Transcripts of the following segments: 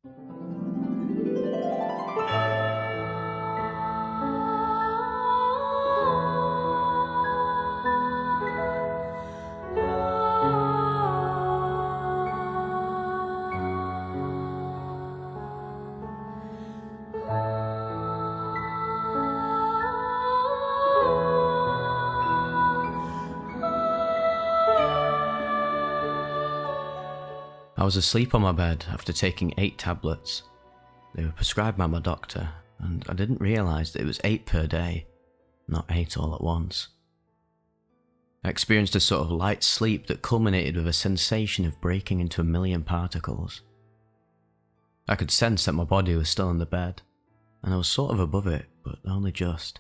I was asleep on my bed after taking 8 tablets. They were prescribed by my doctor, and I didn't realise that it was 8 per day, not 8 all at once. I experienced a sort of light sleep that culminated with a sensation of breaking into a million particles. I could sense that my body was still in the bed, and I was sort of above it, but only just.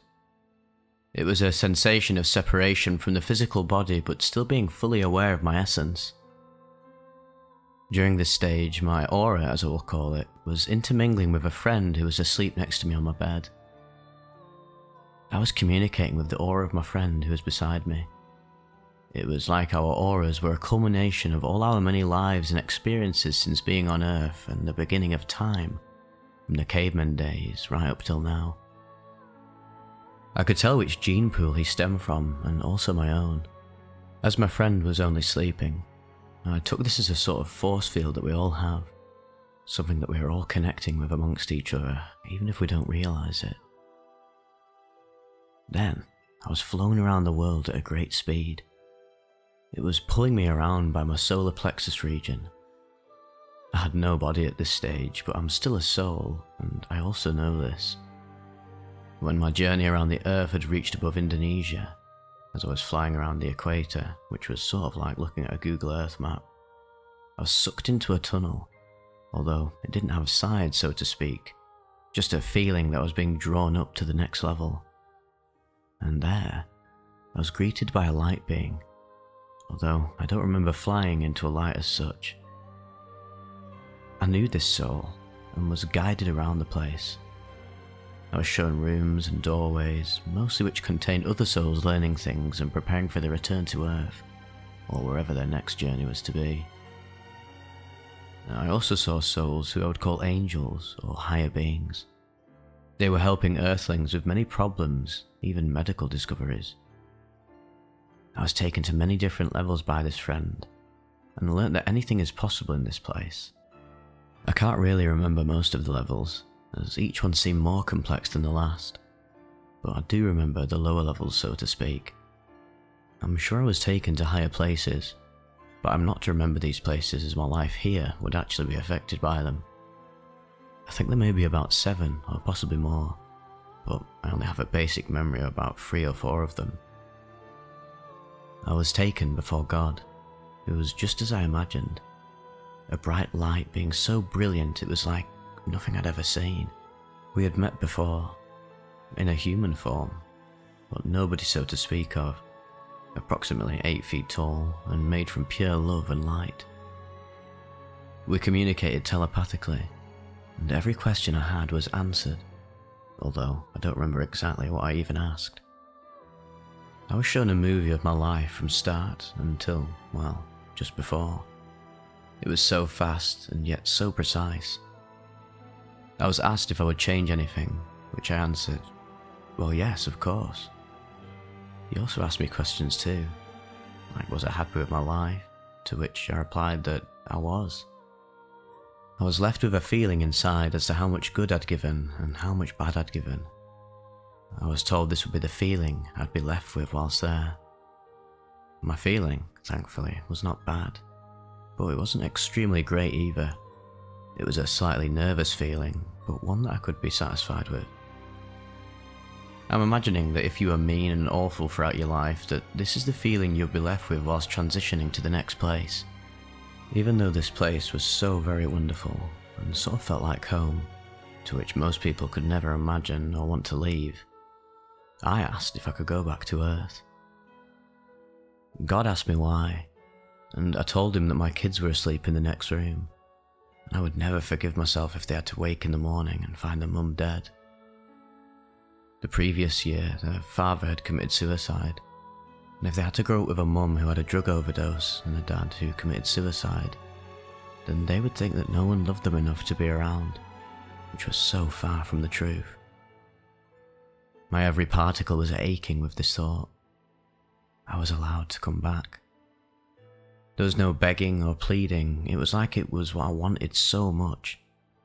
It was a sensation of separation from the physical body, but still being fully aware of my essence. During this stage, my aura, as I will call it, was intermingling with a friend who was asleep next to me on my bed. I was communicating with the aura of my friend who was beside me. It was like our auras were a culmination of all our many lives and experiences since being on Earth and the beginning of time, from the caveman days right up till now. I could tell which gene pool he stemmed from, and also my own. As my friend was only sleeping, I took this as a sort of force field that we all have, something that we are all connecting with amongst each other, even if we don't realise it. Then, I was flown around the world at a great speed. It was pulling me around by my solar plexus region. I had no body at this stage, but I'm still a soul, and I also know this. When my journey around the Earth had reached above Indonesia, as I was flying around the equator, which was sort of like looking at a Google Earth map, I was sucked into a tunnel, although it didn't have sides, so to speak, just a feeling that I was being drawn up to the next level. And there, I was greeted by a light being, although I don't remember flying into a light as such. I knew this soul, and was guided around the place. I was shown rooms and doorways, mostly which contained other souls learning things and preparing for their return to Earth, or wherever their next journey was to be. I also saw souls who I would call angels or higher beings. They were helping Earthlings with many problems, even medical discoveries. I was taken to many different levels by this friend, and learnt that anything is possible in this place. I can't really remember most of the levels, as each one seemed more complex than the last, but I do remember the lower levels, so to speak. I'm sure I was taken to higher places, but I'm not to remember these places as my life here would actually be affected by them. I think there may be about 7 or possibly more, but I only have a basic memory of about 3 or 4 of them. I was taken before God, who was just as I imagined, a bright light being so brilliant it was like nothing I'd ever seen. We had met before, in a human form, but nobody so to speak of, approximately 8 feet tall and made from pure love and light. We communicated telepathically, and every question I had was answered, although I don't remember exactly what I even asked. I was shown a movie of my life from start until, well, just before. It was so fast and yet so precise. I was asked if I would change anything, which I answered, well, yes, of course. He also asked me questions too, like was I happy with my life, to which I replied that I was. I was left with a feeling inside as to how much good I'd given and how much bad I'd given. I was told this would be the feeling I'd be left with whilst there. My feeling, thankfully, was not bad, but it wasn't extremely great either. It was a slightly nervous feeling, but one that I could be satisfied with. I'm imagining that if you are mean and awful throughout your life, that this is the feeling you'll be left with whilst transitioning to the next place. Even though this place was so very wonderful, and sort of felt like home, to which most people could never imagine or want to leave, I asked if I could go back to Earth. God asked me why, and I told him that my kids were asleep in the next room. I would never forgive myself if they had to wake in the morning and find their mum dead. The previous year, their father had committed suicide, and if they had to grow up with a mum who had a drug overdose and a dad who committed suicide, then they would think that no one loved them enough to be around, which was so far from the truth. My every particle was aching with this thought. I was allowed to come back. There was no begging or pleading. It was like it was what I wanted so much,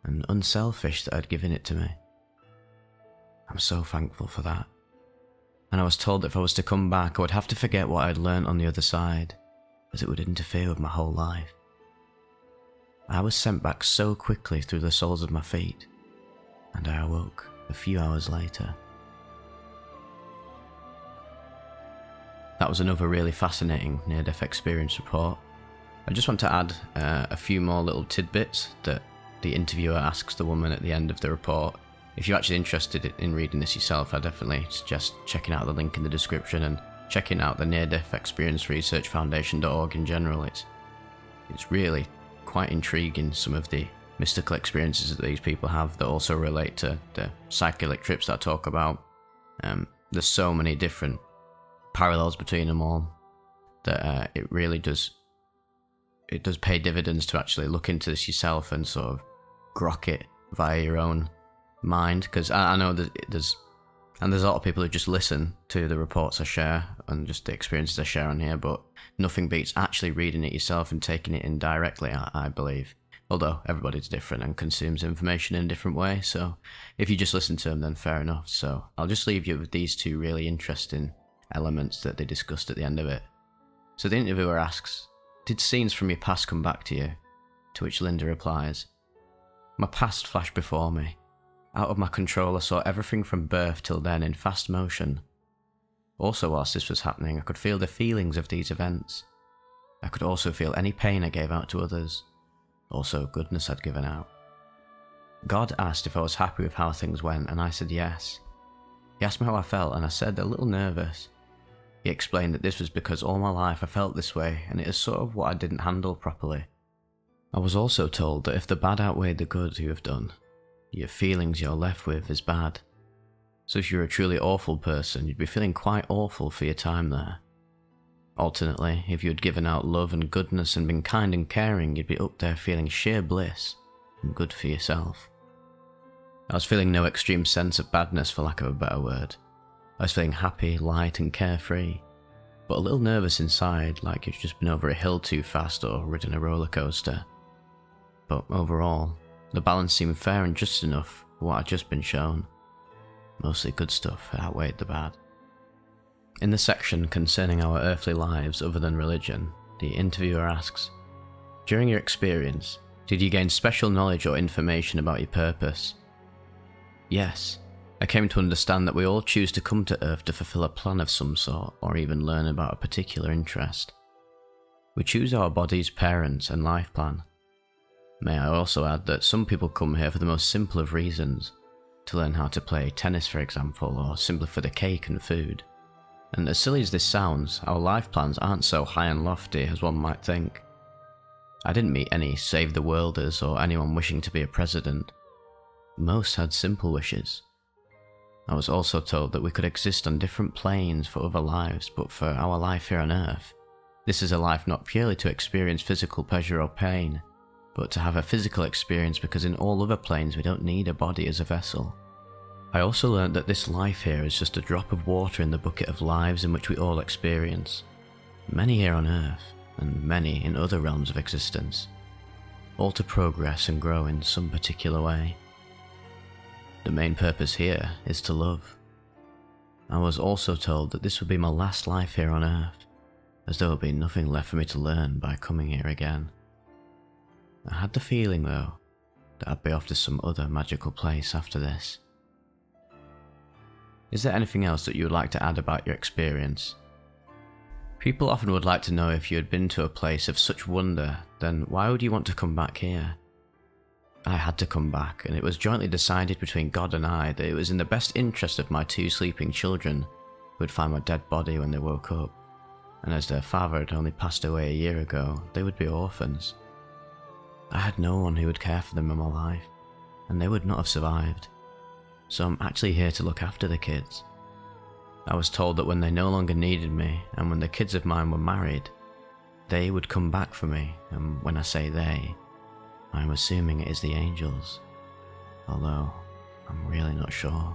and unselfish that I'd given it to me. I'm so thankful for that. And I was told that if I was to come back, I would have to forget what I'd learnt on the other side, as it would interfere with my whole life. I was sent back so quickly through the soles of my feet, and I awoke a few hours later. That was another really fascinating near-death experience report. I just want to add a few more little tidbits that the interviewer asks the woman at the end of the report. If you're actually interested in reading this yourself, I definitely suggest checking out the link in the description and checking out the Near-Death Experience Research Foundation.org in general. It's really quite intriguing, some of the mystical experiences that these people have that also relate to the psychedelic trips that I talk about. There's so many different parallels between them all that it really does pay dividends to actually look into this yourself and sort of grok it via your own mind, because I know that there's a lot of people who just listen to the reports I share and just the experiences I share on here, but nothing beats actually reading it yourself and taking it in directly, I believe. Although everybody's different and consumes information in a different way, so if you just listen to them, then fair enough. So I'll just leave you with these two really interesting elements that they discussed at the end of it. So the interviewer asks, "Did scenes from your past come back to you?" To which Linda replies, "My past flashed before me. Out of my control, I saw everything from birth till then in fast motion. Also, whilst this was happening, I could feel the feelings of these events. I could also feel any pain I gave out to others, also goodness I'd given out. God asked if I was happy with how things went, and I said yes. He asked me how I felt, and I said a little nervous. He explained that this was because all my life I felt this way, and it is sort of what I didn't handle properly. I was also told that if the bad outweighed the good you have done, your feelings you're left with is bad. So if you're a truly awful person, you'd be feeling quite awful for your time there. Alternately, if you had given out love and goodness and been kind and caring, you'd be up there feeling sheer bliss and good for yourself. I was feeling no extreme sense of badness, for lack of a better word. I was feeling happy, light and carefree, but a little nervous inside, like you've just been over a hill too fast or ridden a roller coaster. But overall, the balance seemed fair and just enough for what I'd just been shown. Mostly good stuff outweighed the bad." In the section concerning our earthly lives other than religion, the interviewer asks, "During your experience, did you gain special knowledge or information about your purpose?" "Yes. I came to understand that we all choose to come to Earth to fulfill a plan of some sort, or even learn about a particular interest. We choose our body's parents and life plan. May I also add that some people come here for the most simple of reasons, to learn how to play tennis for example, or simply for the cake and food. And as silly as this sounds, our life plans aren't so high and lofty as one might think. I didn't meet any save-the-worlders or anyone wishing to be a president. Most had simple wishes. I was also told that we could exist on different planes for other lives, but for our life here on Earth, this is a life not purely to experience physical pleasure or pain, but to have a physical experience because in all other planes we don't need a body as a vessel. I also learned that this life here is just a drop of water in the bucket of lives in which we all experience. Many here on Earth, and many in other realms of existence, all to progress and grow in some particular way. The main purpose here is to love. I was also told that this would be my last life here on Earth, as there would be nothing left for me to learn by coming here again. I had the feeling, though, that I'd be off to some other magical place after this." Is there anything else that you would like to add about your experience? People often would like to know if you had been to a place of such wonder, then why would you want to come back here? I had to come back, and it was jointly decided between God and I that it was in the best interest of my 2 sleeping children who would find my dead body when they woke up, and as their father had only passed away a year ago, they would be orphans. I had no one who would care for them in my life, and they would not have survived. So I'm actually here to look after the kids. I was told that when they no longer needed me, and when the kids of mine were married, they would come back for me, and when I say they, I'm assuming it is the angels, although I'm really not sure.